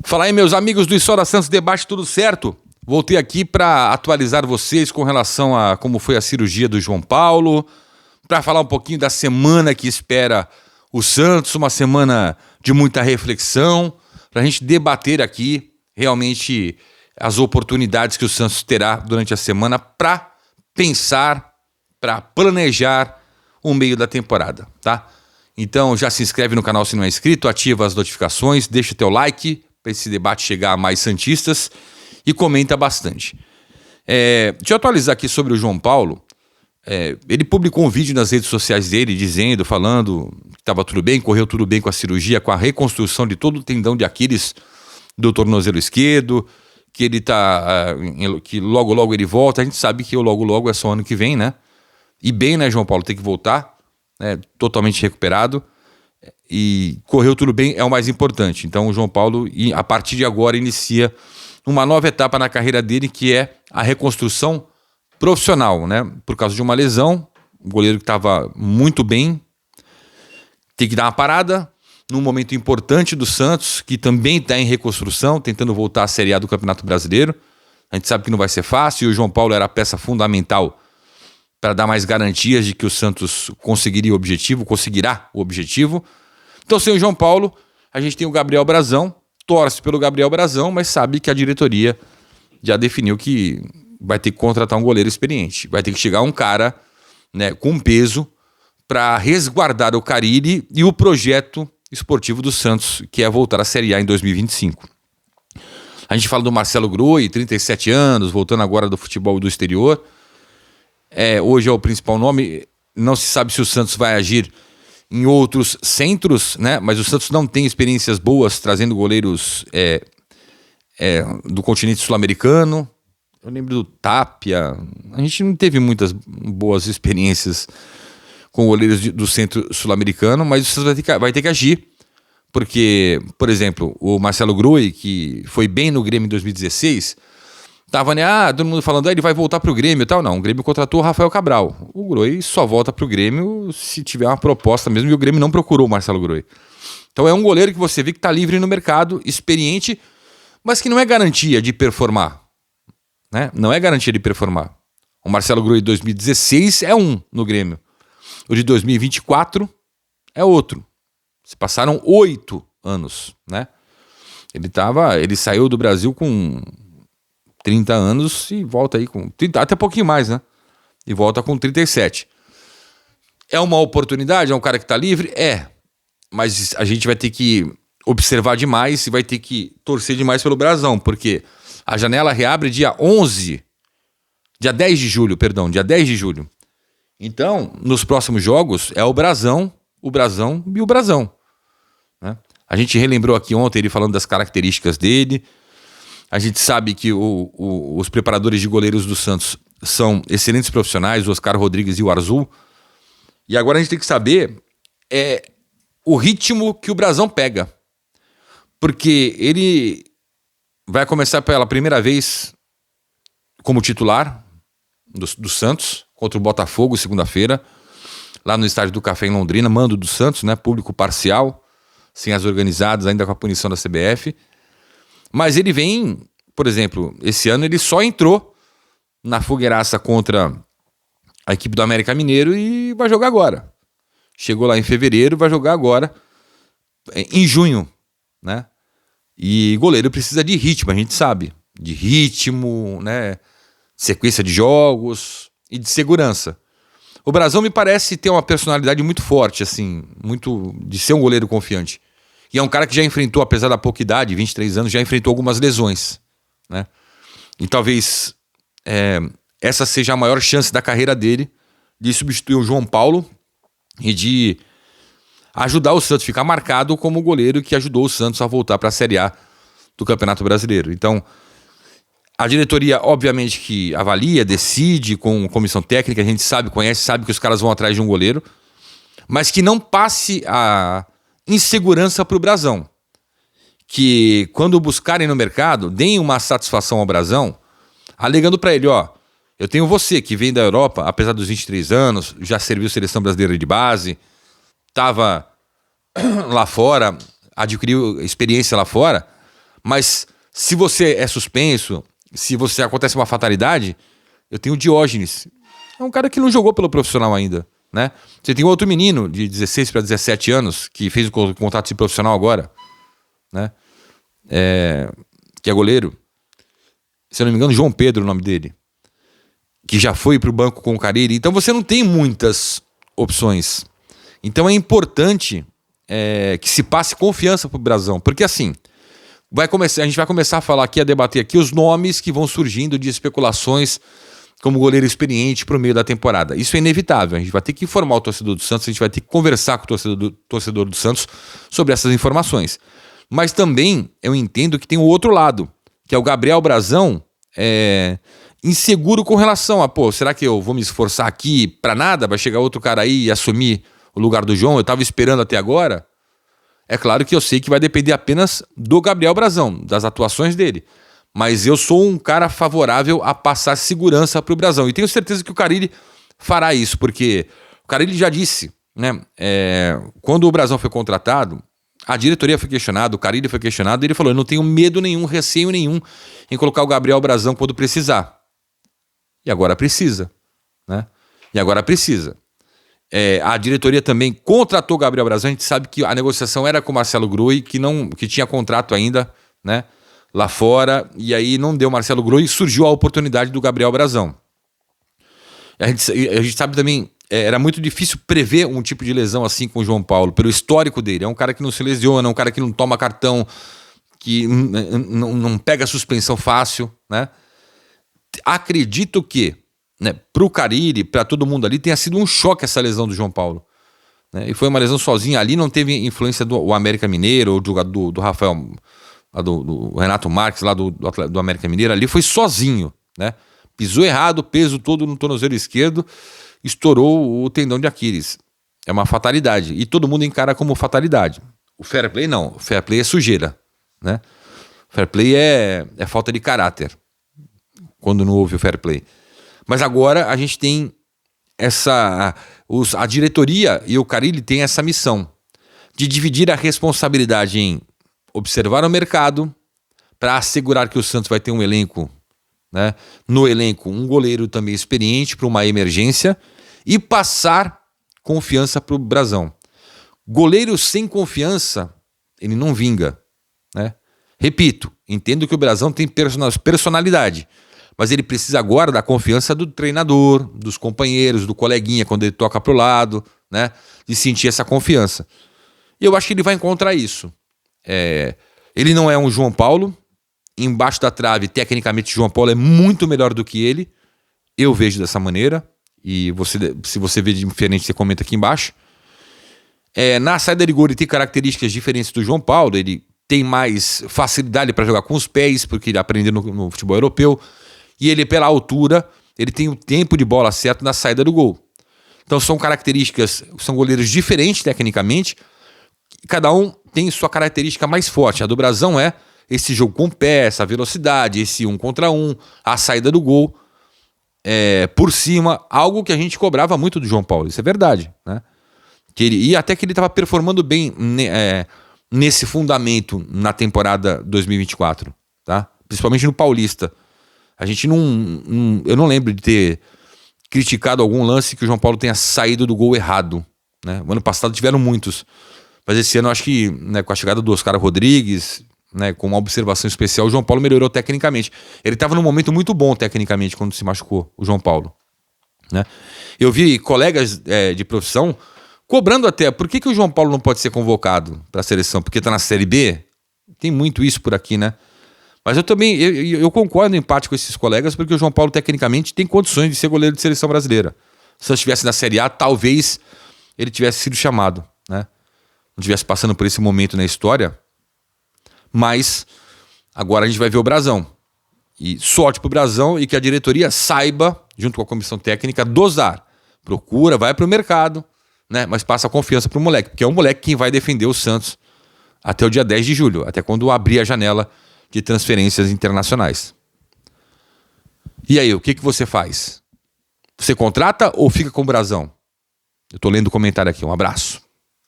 Fala aí, meus amigos do História Santos Debate, tudo certo? Voltei aqui para atualizar vocês com relação a como foi a cirurgia do João Paulo, para falar um pouquinho da semana que espera o Santos, uma semana de muita reflexão, para a gente debater aqui realmente as oportunidades que o Santos terá durante a semana para pensar, para planejar o meio da temporada, tá? Então já se inscreve no canal se não é inscrito, ativa as notificações, deixa o teu like para esse debate chegar a mais santistas e comenta bastante. Deixa eu atualizar aqui sobre o João Paulo. Ele publicou um vídeo nas redes sociais dele dizendo, falando que estava tudo bem, correu tudo bem com a cirurgia, com a reconstrução de todo o tendão de Aquiles do tornozelo esquerdo, que ele que logo logo ele volta. A gente sabe que o logo logo é só ano que vem, né? E bem, né, João Paulo, tem que voltar, né, totalmente recuperado. E correu tudo bem, é o mais importante. Então o João Paulo, a partir de agora, inicia uma nova etapa na carreira dele, que é a reconstrução profissional, né? Por causa de uma lesão, o goleiro que estava muito bem, tem que dar uma parada num momento importante do Santos, que também está em reconstrução, tentando voltar à Série A do Campeonato Brasileiro. A gente sabe que não vai ser fácil, e o João Paulo era a peça fundamental para dar mais garantias de que o Santos conseguirá o objetivo. Então, sem o João Paulo, a gente tem o Gabriel Brazão, torce pelo Gabriel Brazão, mas sabe que a diretoria já definiu que vai ter que contratar um goleiro experiente. Vai ter que chegar um cara, né, com peso para resguardar o Carille e o projeto esportivo do Santos, que é voltar à Série A em 2025. A gente fala do Marcelo Groi, 37 anos, voltando agora do futebol do exterior. Hoje é o principal nome. Não se sabe se o Santos vai agir em outros centros, né? Mas o Santos não tem experiências boas trazendo goleiros do continente sul-americano. Eu lembro do Tapia. A gente não teve muitas boas experiências com goleiros do centro sul-americano, mas o Santos vai ter que agir. Porque, por exemplo, o Marcelo Groi, que foi bem no Grêmio em 2016... Tava, né? Todo mundo falando, ele vai voltar pro Grêmio e tal. Não, o Grêmio contratou o Rafael Cabral. O Groi só volta pro Grêmio se tiver uma proposta mesmo, e o Grêmio não procurou o Marcelo Groi. Então é um goleiro que você vê que tá livre no mercado, experiente, mas que não é garantia de performar, né? Não é garantia de performar. O Marcelo Groi de 2016 é um no Grêmio. O de 2024 é outro. Se passaram 8 anos, né? Ele saiu do Brasil com 30 anos e volta aí com 30, até um pouquinho mais, né? E volta com 37. É uma oportunidade? É um cara que tá livre? Mas a gente vai ter que observar demais e vai ter que torcer demais pelo Brazão, porque a janela reabre dia 10 de julho. Então, nos próximos jogos, é o Brazão e o Brazão, né? A gente relembrou aqui ontem ele falando das características dele. A gente sabe que os preparadores de goleiros do Santos são excelentes profissionais, o Oscar Rodrigues e o Arzul. E agora a gente tem que saber o ritmo que o Brazão pega. Porque ele vai começar pela primeira vez como titular do Santos, contra o Botafogo, segunda-feira, lá no Estádio do Café em Londrina, mando do Santos, né? Público parcial, sem as organizadas, ainda com a punição da CBF. Mas ele vem, por exemplo, esse ano ele só entrou na fogueiraça contra a equipe do América Mineiro e vai jogar agora. Chegou lá em fevereiro, vai jogar agora em junho, né? E goleiro precisa de ritmo, a gente sabe. De ritmo, né? Sequência de jogos e de segurança. O Brazão me parece ter uma personalidade muito forte, assim, muito de ser um goleiro confiante. E é um cara que já enfrentou, apesar da pouca idade, 23 anos, já enfrentou algumas lesões, né? E talvez essa seja a maior chance da carreira dele de substituir o João Paulo e de ajudar o Santos a ficar marcado como o goleiro que ajudou o Santos a voltar para a Série A do Campeonato Brasileiro. Então, a diretoria, obviamente, que avalia, decide com comissão técnica, a gente sabe que os caras vão atrás de um goleiro, mas que não passe a insegurança para o Brazão, que quando buscarem no mercado, deem uma satisfação ao Brazão, alegando para ele, eu tenho você que vem da Europa, apesar dos 23 anos, já serviu seleção brasileira de base, estava lá fora, adquiriu experiência lá fora, Mas se você é suspenso, se você acontece uma fatalidade, eu tenho o Diógenes. É um cara que não jogou pelo profissional ainda, né? Você tem outro menino de 16 para 17 anos que fez o contrato de profissional agora, né? Que é goleiro. Se eu não me engano, João Pedro, o nome dele. Que já foi para o banco com o Carille. Então você não tem muitas opções. Então é importante que se passe confiança pro Brasão. Porque assim, a gente vai começar a falar aqui, a debater aqui os nomes que vão surgindo de especulações como goleiro experiente pro meio da temporada. Isso é inevitável. A gente vai ter que informar o torcedor do Santos, a gente vai ter que conversar com o torcedor do Santos sobre essas informações. Mas também eu entendo que tem o outro lado, que é o Gabriel Brasão inseguro com relação a, será que eu vou me esforçar aqui pra nada? Vai chegar outro cara aí e assumir o lugar do João? Eu tava esperando até agora. É claro que eu sei que vai depender apenas do Gabriel Brasão, das atuações dele. Mas eu sou um cara favorável a passar segurança pro Brasão. E tenho certeza que o Carille fará isso, porque o Carille já disse, né? Quando o Brasão foi contratado, a diretoria foi questionada, o Carille foi questionado, e ele falou: eu não tenho medo nenhum, receio nenhum em colocar o Gabriel Brasão quando precisar. E agora precisa, né? E agora precisa. A diretoria também contratou o Gabriel Brasão. A gente sabe que a negociação era com o Marcelo Groi, que tinha contrato ainda, né, lá fora, e aí não deu Marcelo Groi e surgiu a oportunidade do Gabriel Brasão. A gente sabe também, era muito difícil prever um tipo de lesão assim com o João Paulo, pelo histórico dele. É um cara que não se lesiona, um cara que não toma cartão, que não pega suspensão fácil, né? Acredito que, né, pro Carille, para todo mundo ali, tenha sido um choque essa lesão do João Paulo, né? E foi uma lesão sozinha ali, não teve influência do América Mineiro ou do Rafael, do Renato Marques lá do América Mineiro. Ali foi sozinho, né? Pisou errado, peso todo no tornozelo esquerdo, estourou o tendão de Aquiles. É uma fatalidade, e todo mundo encara como fatalidade. O fair play não, o fair play é sujeira, né? O fair play é falta de caráter, quando não houve o fair play. Mas agora a gente tem a diretoria e o Carille tem essa missão de dividir a responsabilidade em observar o mercado para assegurar que o Santos vai ter um elenco, né? No elenco, um goleiro também experiente para uma emergência e passar confiança para o Brasão. Goleiro sem confiança, ele não vinga, né? Repito, entendo que o Brasão tem personalidade, mas ele precisa agora da confiança do treinador, dos companheiros, do coleguinha quando ele toca pro lado, né? De sentir essa confiança. E eu acho que ele vai encontrar isso. Ele não é um João Paulo. Embaixo da trave, tecnicamente, João Paulo é muito melhor do que ele. Eu vejo dessa maneira. E se você vê diferente, você comenta aqui embaixo. Na saída de gol, ele tem características diferentes do João Paulo. Ele tem mais facilidade para jogar com os pés, porque ele aprendeu no futebol europeu. E ele, pela altura, ele tem o tempo de bola certo na saída do gol. Então são características, são goleiros diferentes tecnicamente. Cada um tem sua característica mais forte. A do Brasão é esse jogo com o pé, essa velocidade, esse 1 contra 1, a saída do gol por cima, algo que a gente cobrava muito do João Paulo. Isso é verdade, né? E até que ele estava performando bem nesse fundamento na temporada 2024, tá? Principalmente no Paulista. A gente eu não lembro de ter criticado algum lance que o João Paulo tenha saído do gol errado, né? O ano passado tiveram muitos, mas esse ano eu acho que, né, com a chegada do Oscar Rodrigues, né, com uma observação especial, o João Paulo melhorou tecnicamente. Ele estava num momento muito bom tecnicamente quando se machucou, o João Paulo, né? Eu vi colegas de profissão cobrando até, por que o João Paulo não pode ser convocado para a seleção? Porque está na Série B? Tem muito isso por aqui, né? Mas eu também, eu concordo em parte com esses colegas, porque o João Paulo tecnicamente tem condições de ser goleiro de seleção brasileira. Se eu estivesse na Série A, talvez ele tivesse sido chamado, né? Não estivesse passando por esse momento na história. Mas agora a gente vai ver o Brasão. E sorte pro Brasão, e que a diretoria saiba, junto com a comissão técnica, dosar. Procura, vai pro mercado, né? Mas passa a confiança pro moleque, porque é o moleque quem vai defender o Santos até o dia 10 de julho, até quando abrir a janela de transferências internacionais. E aí, o que você faz? Você contrata ou fica com o Brasão? Eu tô lendo o comentário aqui, um abraço.